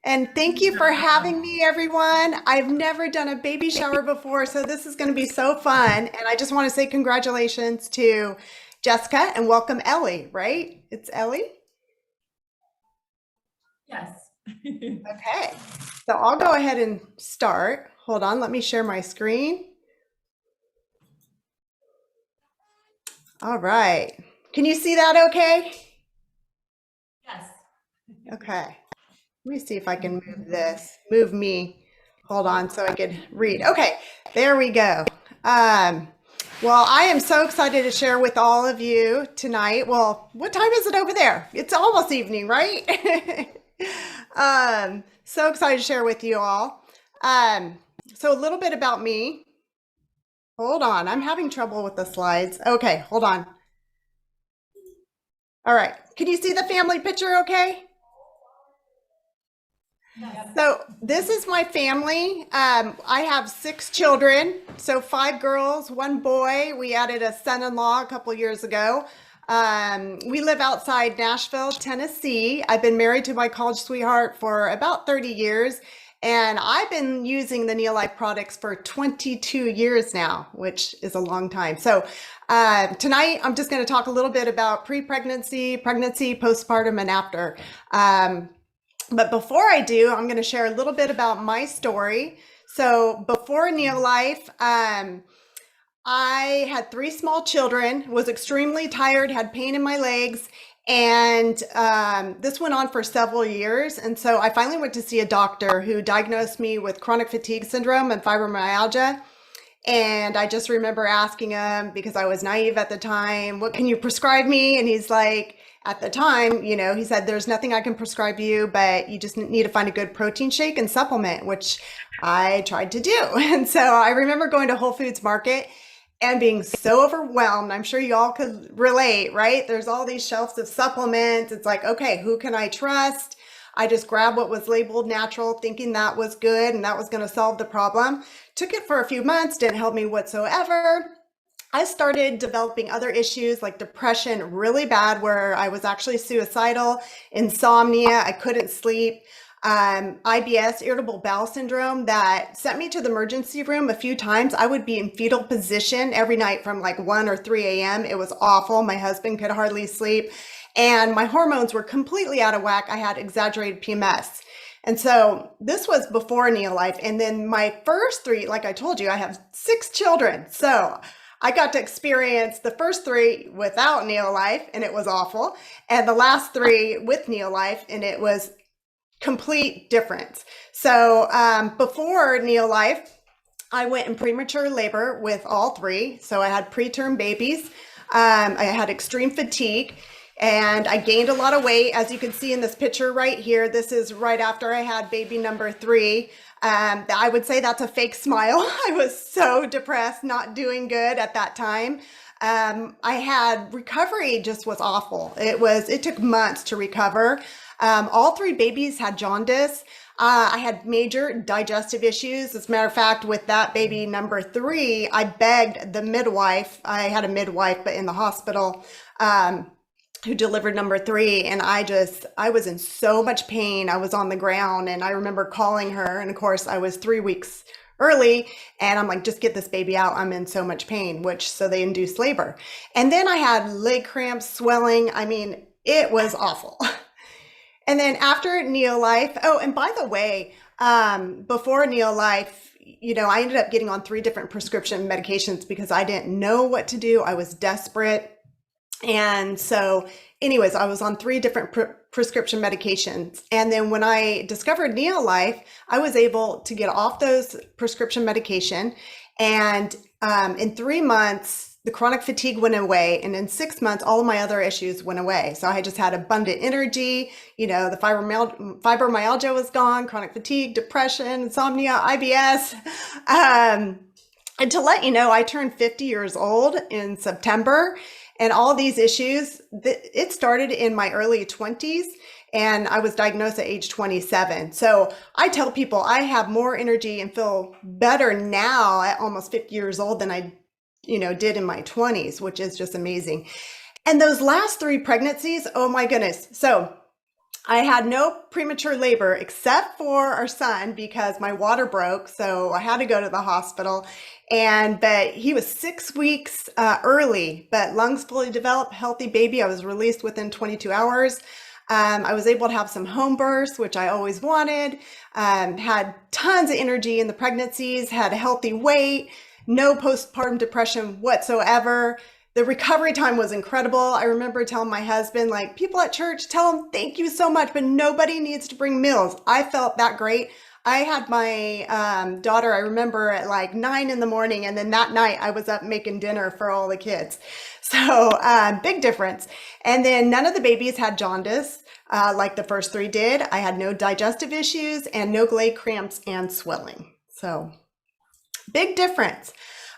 And thank you for having me, everyone. I've never done a baby shower before, so this is going to be so fun. And I just want to say congratulations to Jessica and welcome Ellie, right? It's Ellie? Yes. Okay. So I'll go ahead and start. Hold on, let me share my screen. All right. Can you see that okay? Yes. Okay. Let me see if I can move this, move me. Hold on so I could read. Okay, there we go. Um, well, I am so excited to share with all of you tonight. Well, what time is it over there? It's almost evening, right? So excited to share with you all. So a little bit about me. Hold on, I'm having trouble with the slides. Okay, hold on. All right, can you see the family picture okay? Yes. So this is my family. I have 6 children, so 5 girls, 1 boy. We added a son-in-law a couple years ago. We live outside Nashville, Tennessee. I've been married to my college sweetheart for about 30 years, and I've been using the Neolife products for 22 years now, which is a long time. So tonight, I'm just going to talk a little bit about pre-pregnancy, pregnancy, postpartum, and after. But before I do, I'm going to share a little bit about my story. So before Neolife, I had 3 small children, was extremely tired, had pain in my legs, and this went on for several years. And so I finally went to see a doctor who diagnosed me with chronic fatigue syndrome and fibromyalgia. And I just remember asking him, because I was naive at the time, what can you prescribe me? And he's like, at the time, he said, there's nothing I can prescribe you, but you just need to find a good protein shake and supplement, which I tried to do. And so I remember going to Whole Foods Market and being so overwhelmed. I'm sure you all could relate, right? There's all these shelves of supplements. It's like, okay, who can I trust? I just grabbed what was labeled natural, thinking that was good and that was going to solve the problem. Took it for a few months, didn't help me whatsoever. I started developing other issues like depression really bad, where I was actually suicidal, insomnia, I couldn't sleep, IBS, irritable bowel syndrome, that sent me to the emergency room a few times. I would be in fetal position every night from like 1 or 3 a.m. It was awful. My husband could hardly sleep, and my hormones were completely out of whack. I had exaggerated PMS. And so this was before Neolife. And then my first 3, like I told you, I have 6 children. So I got to experience the first 3 without Neolife, and it was awful. And the last 3 with Neolife, and it was complete difference. So before Neolife, I went in premature labor with all 3. So I had preterm babies. I had extreme fatigue. And I gained a lot of weight, as you can see in this picture right here. This is right after I had baby number 3. I would say that's a fake smile. I was so depressed, not doing good at that time. I had recovery just was awful. It took months to recover. All 3 babies had jaundice. I had major digestive issues. As a matter of fact, with that baby number 3, I begged the midwife. I had a midwife, but in the hospital, who delivered number 3. And I was in so much pain. I was on the ground, and I remember calling her. And of course I was 3 weeks early, and I'm like, just get this baby out. I'm in so much pain, so they induced labor. And then I had leg cramps, swelling. I mean, it was awful. And then after Neolife, oh, and by the way, before Neolife, I ended up getting on 3 different prescription medications because I didn't know what to do. I was desperate. And so anyways, I was on 3 different prescription medications. And then when I discovered Neolife, I was able to get off those prescription medication. And in 3 months, the chronic fatigue went away. And in 6 months, all of my other issues went away. So I just had abundant energy. The fibromyalgia was gone, chronic fatigue, depression, insomnia, IBS. And to let you know, I turned 50 years old in September. And all these issues, it started in my early 20s, and I was diagnosed at age 27. So I tell people I have more energy and feel better now at almost 50 years old than I, did in my 20s, which is just amazing. And those last 3 pregnancies, oh my goodness. So I had no premature labor except for our son because my water broke, so I had to go to the hospital. But he was 6 weeks early, but lungs fully developed, healthy baby. I was released within 22 hours. I was able to have some home births, which I always wanted. Had tons of energy in the pregnancies, had a healthy weight, no postpartum depression whatsoever. The recovery time was incredible. I remember telling my husband, like, people at church, tell them thank you so much, but nobody needs to bring meals. I felt that great. I had my daughter, I remember, at like 9 in the morning, and then that night I was up making dinner for all the kids. So big difference. And then none of the babies had jaundice like the first three did. I had no digestive issues and no leg cramps and swelling. So big difference.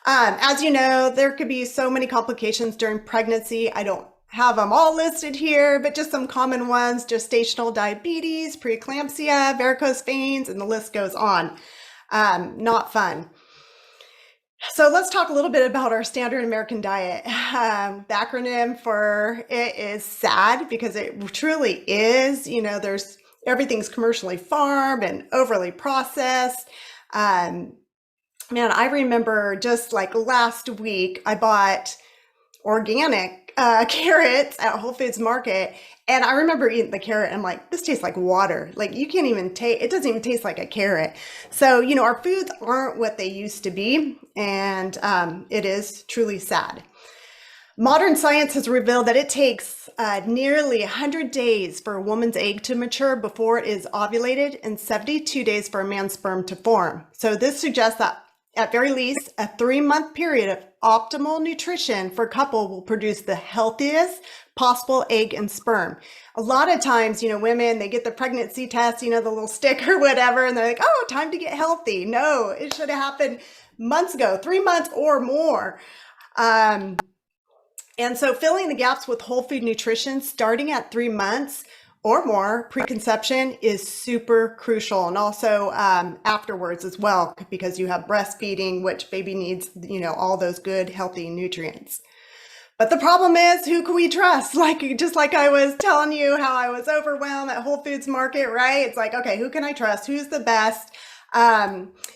As you know, there could be so many complications during pregnancy. I don't have them all listed here, but just some common ones: gestational diabetes, preeclampsia, varicose veins, and the list goes on. Not fun. So let's talk a little bit about our standard American diet. The acronym for it is SAD because it truly is. Everything's commercially farmed and overly processed. Man, I remember just like last week, I bought organic carrots at Whole Foods Market. And I remember eating the carrot and I'm like, this tastes like water. Like you can't even taste, it doesn't even taste like a carrot. So, our foods aren't what they used to be. And it is truly sad. Modern science has revealed that it takes nearly 100 days for a woman's egg to mature before it is ovulated and 72 days for a man's sperm to form. So this suggests that at very least a 3-month period of optimal nutrition for a couple will produce the healthiest possible egg and sperm. A lot of times, women, they get the pregnancy test, the little stick or whatever, and they're like, oh, time to get healthy. No, it should have happened months ago, 3 months or more. And so filling the gaps with whole food nutrition starting at 3 months or more preconception is super crucial, and also afterwards as well, because you have breastfeeding, which baby needs, all those good, healthy nutrients. But the problem is, who can we trust? Just like I was telling you how I was overwhelmed at Whole Foods Market, right? It's like, okay, who can I trust? Who's the best?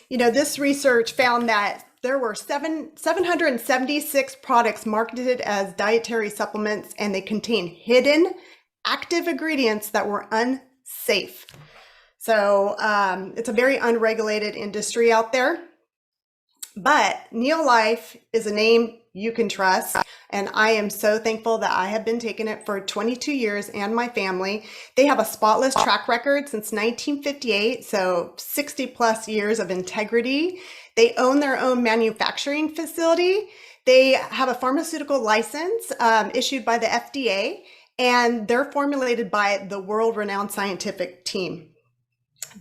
This research found that there were 776 products marketed as dietary supplements, and they contain hidden active ingredients that were unsafe. So it's a very unregulated industry out there. But Neolife is a name you can trust, and I am so thankful that I have been taking it for 22 years and my family. They have a spotless track record since 1958, so 60 plus years of integrity. They own their own manufacturing facility. They have a pharmaceutical license issued by the FDA, and they're formulated by the world-renowned scientific team.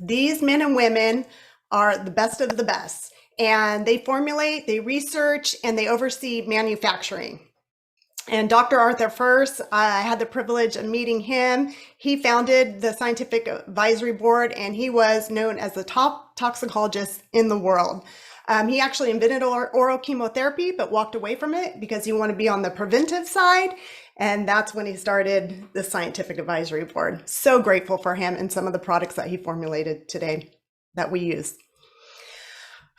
These men and women are the best of the best, and they formulate, they research, and they oversee manufacturing. And Dr. Arthur First, I had the privilege of meeting him. He founded the Scientific Advisory Board, and he was known as the top toxicologist in the world. He actually invented oral chemotherapy, but walked away from it because he wanted to be on the preventive side. And that's when he started the Scientific Advisory Board. So grateful for him and some of the products that he formulated today that we use.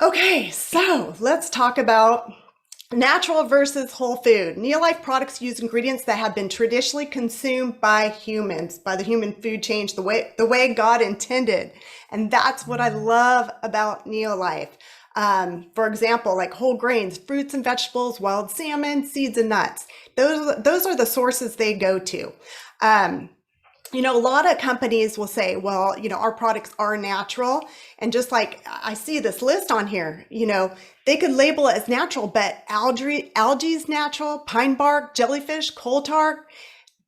Okay, so let's talk about natural versus whole food. Neolife products use ingredients that have been traditionally consumed by humans, by the human food chain, the way God intended. And that's what I love about Neolife. For example, like whole grains, fruits and vegetables, wild salmon, seeds and nuts. Those are the sources they go to. A lot of companies will say, well, our products are natural. And just like I see this list on here, they could label it as natural, but algae's natural, pine bark, jellyfish, coal tar,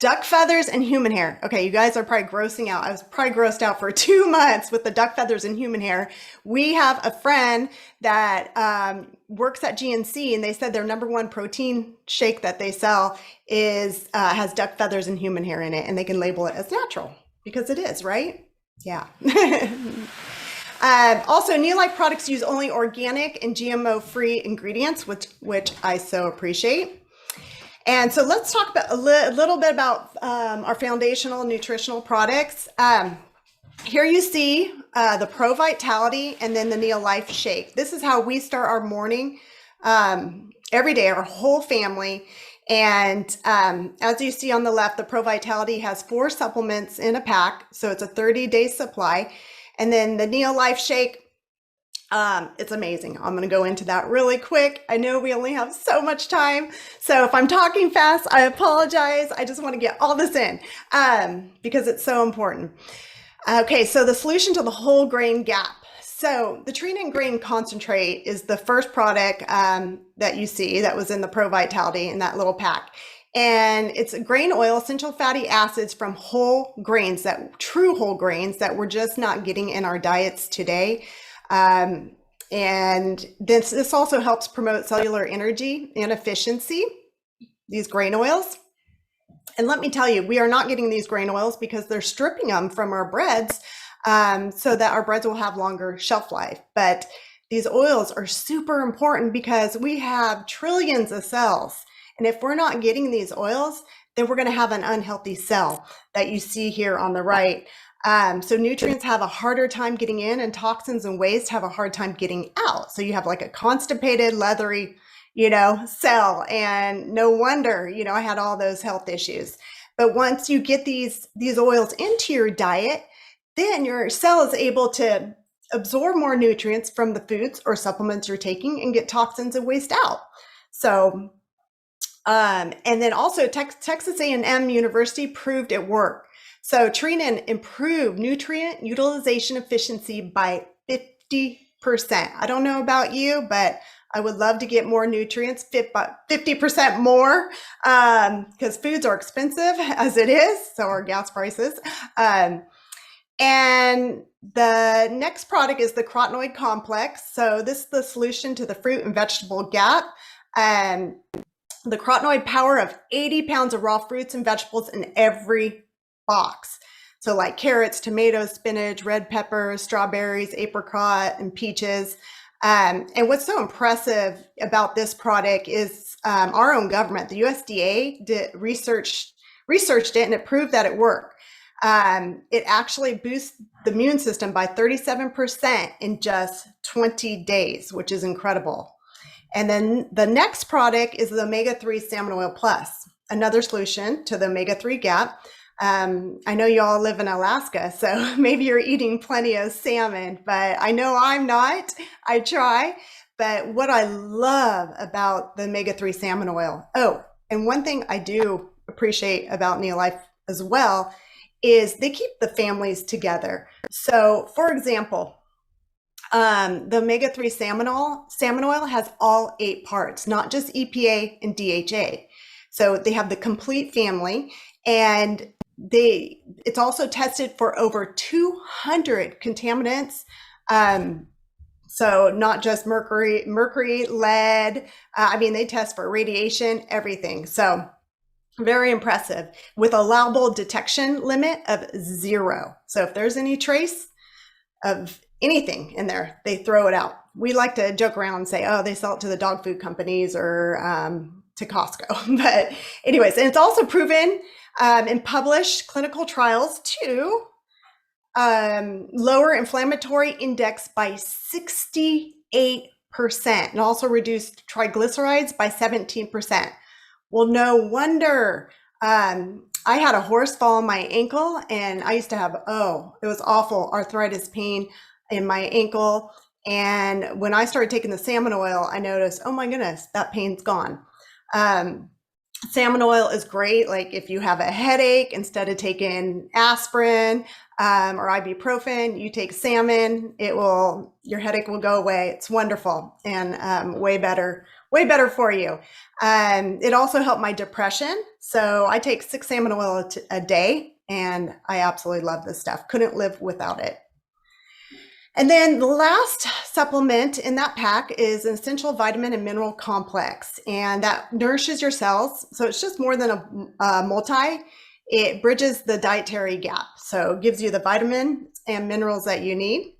duck feathers, and human hair. Okay, you guys are probably grossing out. I was probably grossed out for 2 months with the duck feathers and human hair. We have a friend that works at GNC, and they said their number one protein shake that they sell has duck feathers and human hair in it, and they can label it as natural because it is, right? Yeah. Also, Neolife products use only organic and GMO-free ingredients, which I so appreciate. And so let's talk about a little bit about our foundational nutritional products. Here you see the Pro Vitality and then the Neo Life Shake. This is how we start our morning every day, our whole family. And as you see on the left, the Pro Vitality has 4 supplements in a pack. So it's a 30-day supply. And then the Neo Life Shake, it's amazing. I'm going to go into that really quick. I know we only have so much time. So if I'm talking fast, I apologize. I just want to get all this in because it's so important. Okay, so the solution to the whole grain gap. So the Trina and Grain Concentrate is the first product that you see that was in the Pro Vitality in that little pack. And it's grain oil, essential fatty acids from whole grains, true whole grains that we're just not getting in our diets today. And this also helps promote cellular energy and efficiency, these grain oils. And let me tell you, we are not getting these grain oils because they're stripping them from our breads so that our breads will have longer shelf life. But these oils are super important because we have trillions of cells. And if we're not getting these oils, then we're going to have an unhealthy cell that you see here on the right. So nutrients have a harder time getting in and toxins and waste have a hard time getting out. So you have like a constipated, leathery, cell. And no wonder, I had all those health issues. But once you get these oils into your diet, then your cell is able to absorb more nutrients from the foods or supplements you're taking and get toxins and waste out. So, and then also Texas A&M University proved it worked. So Trina improved nutrient utilization efficiency by 50%. I don't know about you, but I would love to get more nutrients, 50% more, because foods are expensive as it is, so are gas prices. And the next product is the carotenoid complex. So this is the solution to the fruit and vegetable gap. And the carotenoid power of 80 pounds of raw fruits and vegetables in every box. So like carrots, tomatoes, spinach, red peppers, strawberries, apricot, and peaches. And what's so impressive about this product is our own government, the USDA, researched it and it proved that it worked. It actually boosts the immune system by 37% in just 20 days, which is incredible. And then the next product is the Omega-3 Salmon Oil Plus, another solution to the Omega-3 gap. I know you all live in Alaska, so maybe you're eating plenty of salmon, but I know I'm not. I try. But what I love about the Omega-3 salmon oil, and one thing I do appreciate about Neolife as well, is they keep the families together. So for example, the Omega-3 salmon oil has all 8 parts, not just EPA and DHA. So they have the complete family, and it's also tested for over 200 contaminants. So not just mercury, lead. They test for radiation, everything. So very impressive, with allowable detection limit of 0. So if there's any trace of anything in there, they throw it out. We like to joke around and say, they sell it to the dog food companies or to Costco. But anyways, and it's also proven in published clinical trials to lower inflammatory index by 68% and also reduced triglycerides by 17%. Well, no wonder. I had a horse fall on my ankle, and I used to have, it was awful, arthritis pain in my ankle. And when I started taking the salmon oil, I noticed, oh my goodness, that pain's gone. Salmon oil is great. Like if you have a headache, instead of taking aspirin or ibuprofen, you take salmon, your headache will go away. It's wonderful and way better for you. It also helped my depression. So I take 6 salmon oil a day, and I absolutely love this stuff. Couldn't live without it. And then the last supplement in that pack is an essential vitamin and mineral complex, and that nourishes your cells. So it's just more than a multi. It bridges the dietary gap. So it gives you the vitamins and minerals that you need.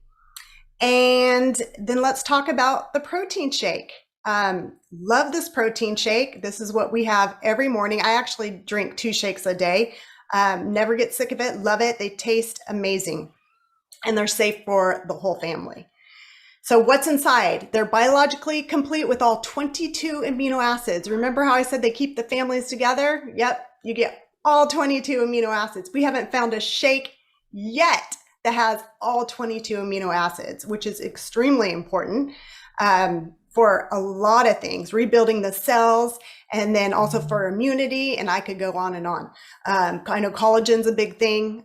And then let's talk about the protein shake. Love this protein shake. This is what we have every morning. I actually drink 2 shakes a day. Never get sick of it. Love it. They taste amazing and they're safe for the whole family. So what's inside? They're biologically complete with all 22 amino acids. Remember how I said they keep the families together? Yep, you get all 22 amino acids. We haven't found a shake yet that has all 22 amino acids, which is extremely important for a lot of things, rebuilding the cells, and then also for immunity, and I could go on and on. I know collagen's a big thing,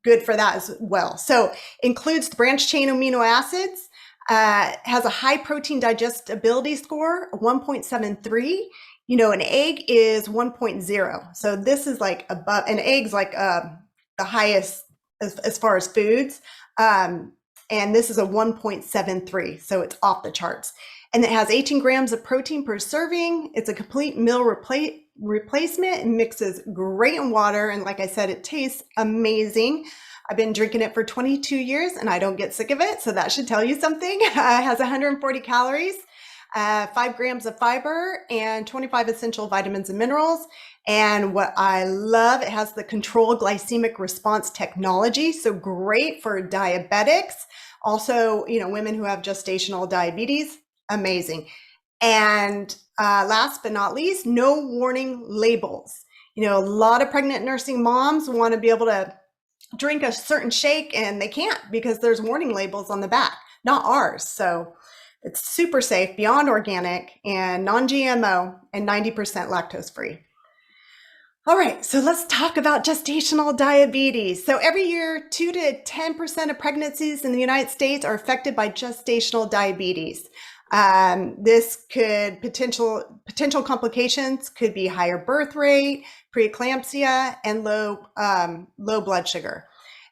good for that as well. So includes the branched chain amino acids, has a high protein digestibility score, 1.73. You know, an egg is 1.0. So this is like above, an egg's like the highest as far as foods. And this is a 1.73. So it's off the charts. And it has 18 grams of protein per serving. It's a complete meal replacement and mixes great in water. And like I said, it tastes amazing. I've been drinking it for 22 years and I don't get sick of it. So that should tell you something. It has 140 calories, 5 grams of fiber, and 25 essential vitamins and minerals. And what I love, it has the controlled glycemic response technology. So great for diabetics. Also, you know, women who have gestational diabetes, amazing. And last but not least, no warning labels. You know, a lot of pregnant nursing moms want to be able to drink a certain shake and they can't because there's warning labels on the back, not ours. So it's super safe, beyond organic, and non-GMO, and 90% lactose free. All right, so let's talk about gestational diabetes. So every year, 2 to 10% of pregnancies in the United States are affected by gestational diabetes. This could potential complications could be higher birth rate, preeclampsia, and low blood sugar.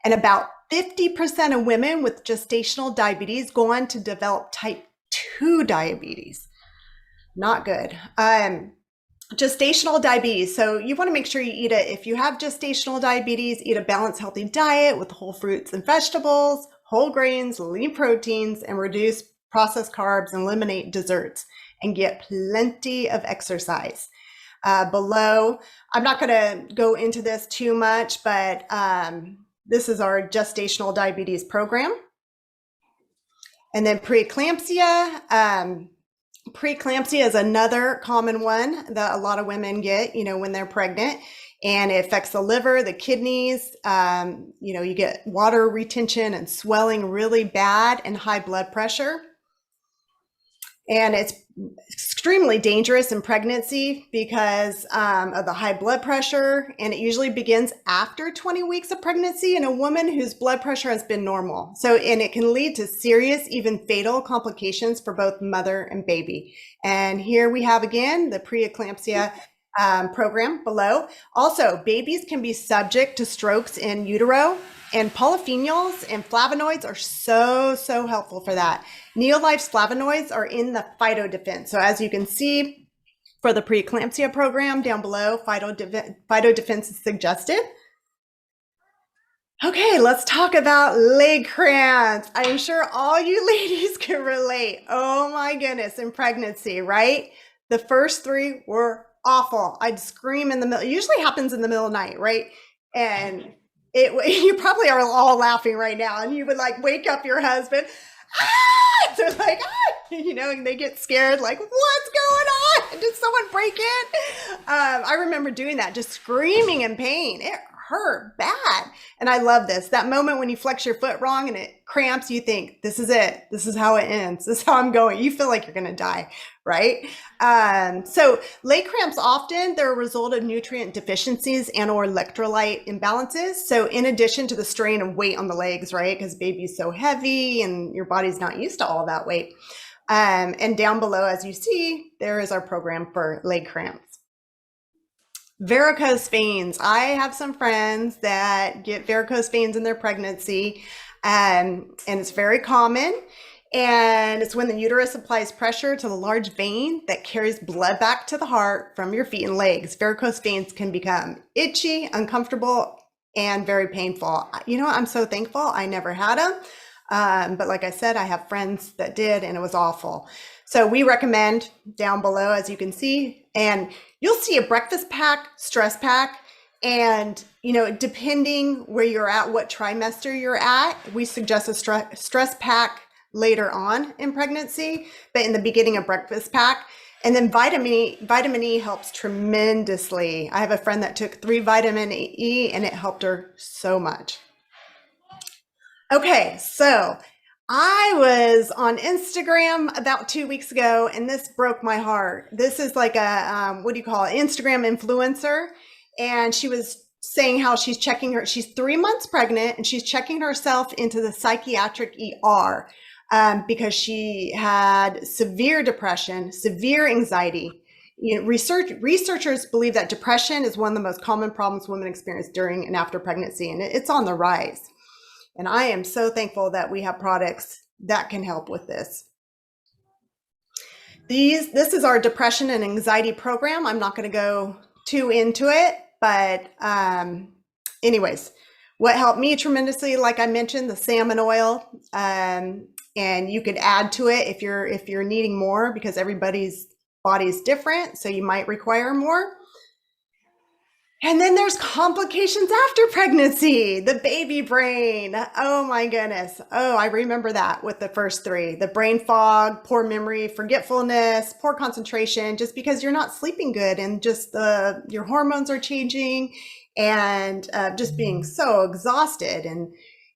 And about 50% of women with gestational diabetes go on to develop type 2 diabetes. Not good. Gestational diabetes. So you want to make sure you eat it. If you have gestational diabetes, eat a balanced, healthy diet with whole fruits and vegetables, whole grains, lean proteins, and reduce processed carbs, and eliminate desserts, and get plenty of exercise. Below, I'm not going to go into this too much, but this is our gestational diabetes program. And then preeclampsia. Preeclampsia is another common one that a lot of women get, you know, when they're pregnant, and it affects the liver, the kidneys. You know, you get water retention and swelling really bad, and high blood pressure. And it's extremely dangerous in pregnancy because of the high blood pressure. And it usually begins after 20 weeks of pregnancy in a woman whose blood pressure has been normal. So, and it can lead to serious, even fatal complications for both mother and baby. And here we have again the preeclampsia program below. Also, babies can be subject to strokes in utero, and polyphenols and flavonoids are so helpful for that. Neolife's flavonoids are in the phytodefense. So as you can see for the preeclampsia program down below, phytodefense is suggested. Okay, let's talk about leg cramps. I am sure all you ladies can relate. Oh my goodness, in pregnancy, right? The first 3 were awful. I'd scream in the middle. It usually happens in the middle of the night, right? And you probably are all laughing right now, and you would like wake up your husband. Ah! They're like, ah! You know, and they get scared, like, what's going on? Did someone break in? I remember doing that, just screaming in pain. It hurt bad. And I love this. That moment when you flex your foot wrong and it cramps, you think, this is it. This is how it ends. This is how I'm going. You feel like you're going to die, right? So leg cramps often, they're a result of nutrient deficiencies and or electrolyte imbalances. So in addition to the strain of weight on the legs, right? Because baby's so heavy and your body's not used to all that weight. And down below, as you see, there is our program for leg cramps. Varicose veins. I have some friends that get varicose veins in their pregnancy, and it's very common. And it's when the uterus applies pressure to the large vein that carries blood back to the heart from your feet and legs. Varicose veins can become itchy, uncomfortable, and very painful. You know, I'm so thankful I never had them. But like I said, I have friends that did, and it was awful. So we recommend down below, as you can see, and you'll see a breakfast pack, stress pack, and depending where you're at, what trimester you're at, we suggest a stress pack later on in pregnancy, but in the beginning, a breakfast pack. And then vitamin E helps tremendously. I have a friend that took 3 vitamin E and it helped her so much. Okay, so I was on Instagram about 2 weeks ago and this broke my heart. This is like a, what do you call it? Instagram influencer. And she was saying how she's 3 months pregnant and she's checking herself into the psychiatric ER because she had severe depression, severe anxiety. Researchers believe that depression is one of the most common problems women experience during and after pregnancy, and it's on the rise. And I am so thankful that we have products that can help with this. This is our depression and anxiety program. I'm not going to go too into it, but anyways, what helped me tremendously, like I mentioned, the salmon oil, and you could add to it if you're needing more, because everybody's body is different, so you might require more. And then there's complications after pregnancy, the baby brain. Oh my goodness. Oh, I remember that with the first 3, the brain fog, poor memory, forgetfulness, poor concentration, just because you're not sleeping good and just your hormones are changing and just being so exhausted. And,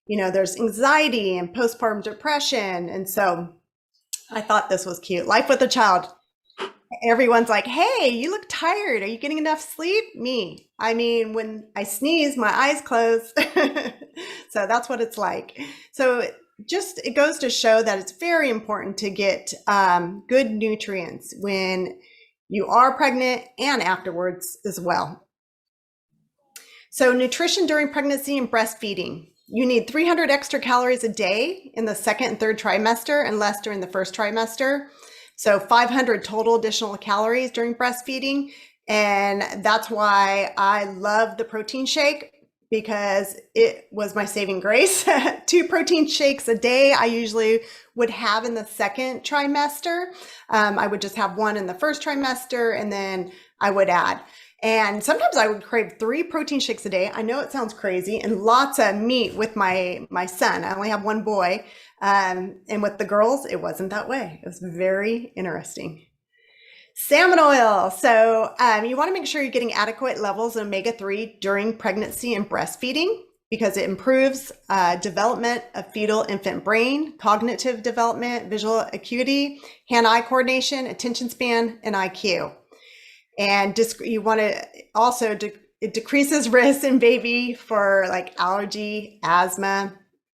there's anxiety and postpartum depression. And so I thought this was cute. Life with a child. Everyone's like, hey, you look tired. Are you getting enough sleep? Me. I mean, when I sneeze, my eyes close. So that's what it's like. So it goes to show that it's very important to get good nutrients when you are pregnant and afterwards as well. So nutrition during pregnancy and breastfeeding. You need 300 extra calories a day in the 2nd and 3rd trimester and less during the 1st trimester. So 500 total additional calories during breastfeeding. And that's why I love the protein shake, because it was my saving grace. 2 protein shakes a day I usually would have in the 2nd trimester. I would just have 1 in the 1st trimester, and then I would add. And sometimes I would crave 3 protein shakes a day. I know it sounds crazy, and lots of meat with my son. I only have 1 boy. And with the girls, it wasn't that way. It was very interesting. Salmon oil. So you want to make sure you're getting adequate levels of omega-3 during pregnancy and breastfeeding, because it improves development of fetal infant brain, cognitive development, visual acuity, hand-eye coordination, attention span, and IQ. And you want to also, it decreases risk in baby for like allergy, asthma,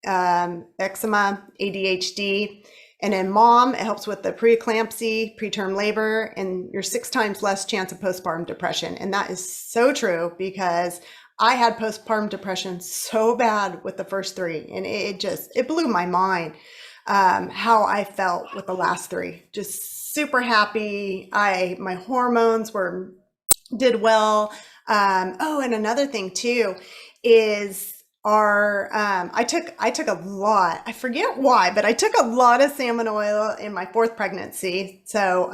eczema, ADHD. And in mom, it helps with the preeclampsia, preterm labor, and you're 6 times less chance of postpartum depression. And that is so true, because I had postpartum depression so bad with the first 3, and it blew my mind how I felt with the last 3. Just super happy. My hormones did well. Oh, and another thing too is I took a lot, I forget why, but I took a lot of salmon oil in my 4th pregnancy. So,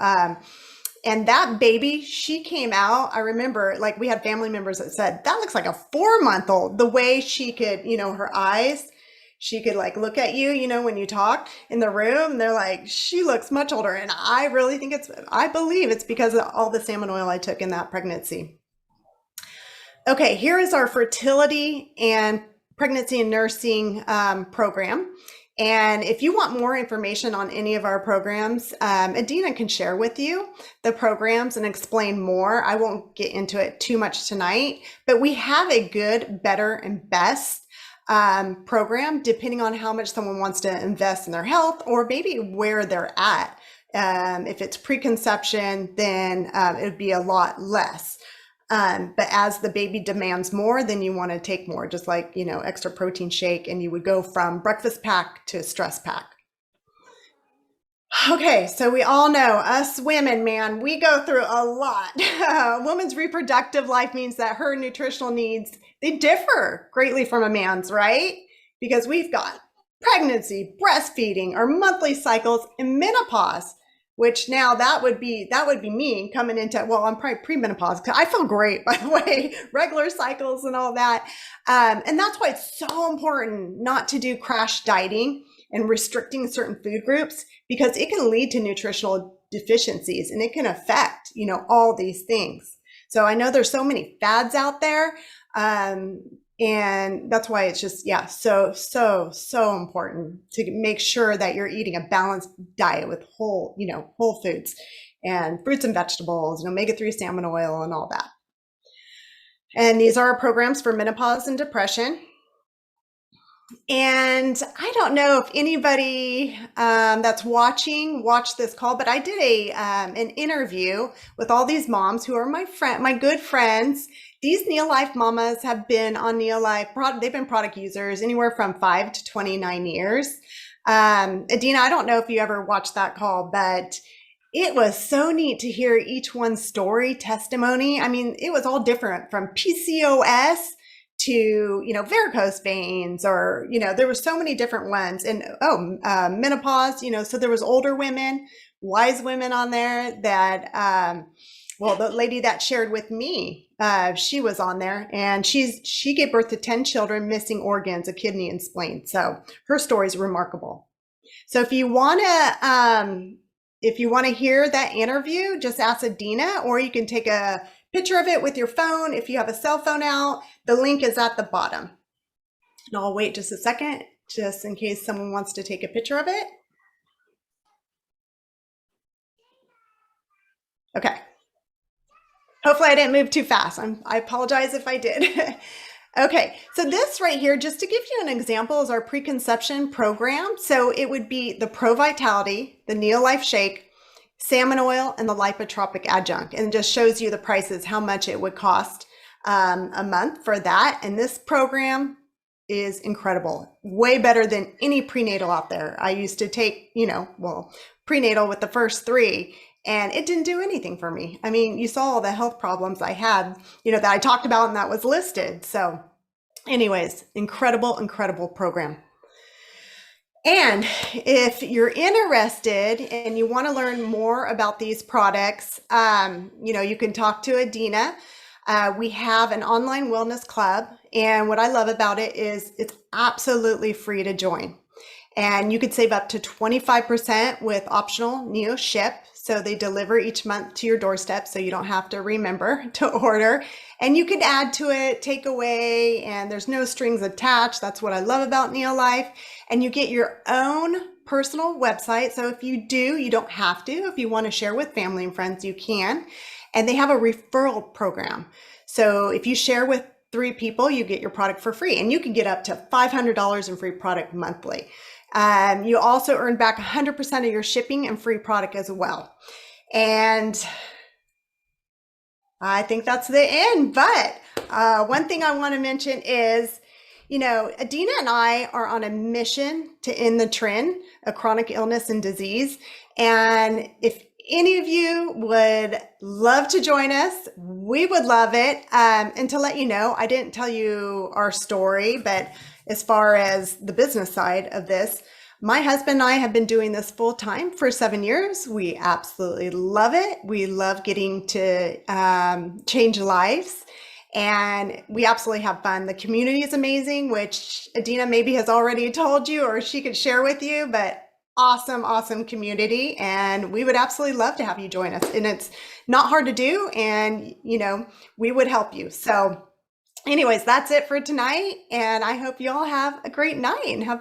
and that baby, she came out, I remember, like, we had family members that said, that looks like a 4-month-old, the way she could, her eyes, she could like look at you, when you talk in the room, they're like, she looks much older. And I really think I believe it's because of all the salmon oil I took in that pregnancy. Okay, here is our fertility and pregnancy and nursing program. And if you want more information on any of our programs, Adina can share with you the programs and explain more. I won't get into it too much tonight, but we have a good, better, and best program depending on how much someone wants to invest in their health, or maybe where they're at. If it's preconception, then it would be a lot less. But as the baby demands more, then you want to take more, just like, extra protein shake, and you would go from breakfast pack to stress pack. Okay, so we all know us women, man, we go through a lot. A woman's reproductive life means that her nutritional needs, they differ greatly from a man's, right? Because we've got pregnancy, breastfeeding, our monthly cycles, and menopause. Which now that would be me coming into, well, I'm probably premenopause because I feel great, by the way, regular cycles and all that. And that's why it's so important not to do crash dieting and restricting certain food groups, because it can lead to nutritional deficiencies and it can affect, all these things. So I know there's so many fads out there. And that's why it's just, yeah, so important to make sure that you're eating a balanced diet with whole foods and fruits and vegetables and omega-3 salmon oil and all that. And these are programs for menopause and depression. And I don't know if anybody that's watched this call, but I did an interview with all these moms who are my good friends. These Neolife mamas have been on Neolife. They've been product users anywhere from 5 to 29 years. Adina, I don't know if you ever watched that call, but it was so neat to hear each one's story, testimony. I mean, it was all different, from PCOS to, varicose veins, or, there were so many different ones. And menopause, so there was older women, wise women on there that, the lady that shared with me, she was on there, and she gave birth to 10 children missing organs, a kidney and spleen. So her story is remarkable. So if you want to hear that interview, just ask Adina, or you can take a picture of it with your phone. If you have a cell phone out, the link is at the bottom. And I'll wait just a second, just in case someone wants to take a picture of it. Okay. Hopefully I didn't move too fast. I apologize if I did. Okay, so this right here, just to give you an example, is our Preconception Program. So it would be the Pro Vitality, the Neolife Shake, salmon oil, and the lipotropic adjunct, and just shows you the prices, how much it would cost a month for that. And this program is incredible, way better than any prenatal out there. I used to take, prenatal with the first 3, and it didn't do anything for me. I mean, you saw all the health problems I had, that I talked about and that was listed. So anyways, incredible program. And if you're interested and you want to learn more about these products, you can talk to Adina. We have an online wellness club, and what I love about it is it's absolutely free to join. And you could save up to 25% with optional Neo Ship. So they deliver each month to your doorstep, so you don't have to remember to order. And you can add to it, take away, and there's no strings attached. That's what I love about Neolife. And you get your own personal website. So if you do, you don't have to. If you want to share with family and friends, you can. And they have a referral program. So if you share with 3 people, you get your product for free. And you can get up to $500 in free product monthly. You also earn back 100% of your shipping and free product as well. And I think that's the end. But one thing I want to mention is, Adina and I are on a mission to end the trend of chronic illness and disease. And if any of you would love to join us, we would love it. And to let you know, I didn't tell you our story, but as far as the business side of this, my husband and I have been doing this full time for 7 years. We absolutely love it. We love getting to change lives, and we absolutely have fun. The community is amazing, which Adina maybe has already told you, or she could share with you, but awesome community. And we would absolutely love to have you join us. And it's not hard to do, and we would help you. So anyways, that's it for tonight. And I hope you all have a great night and have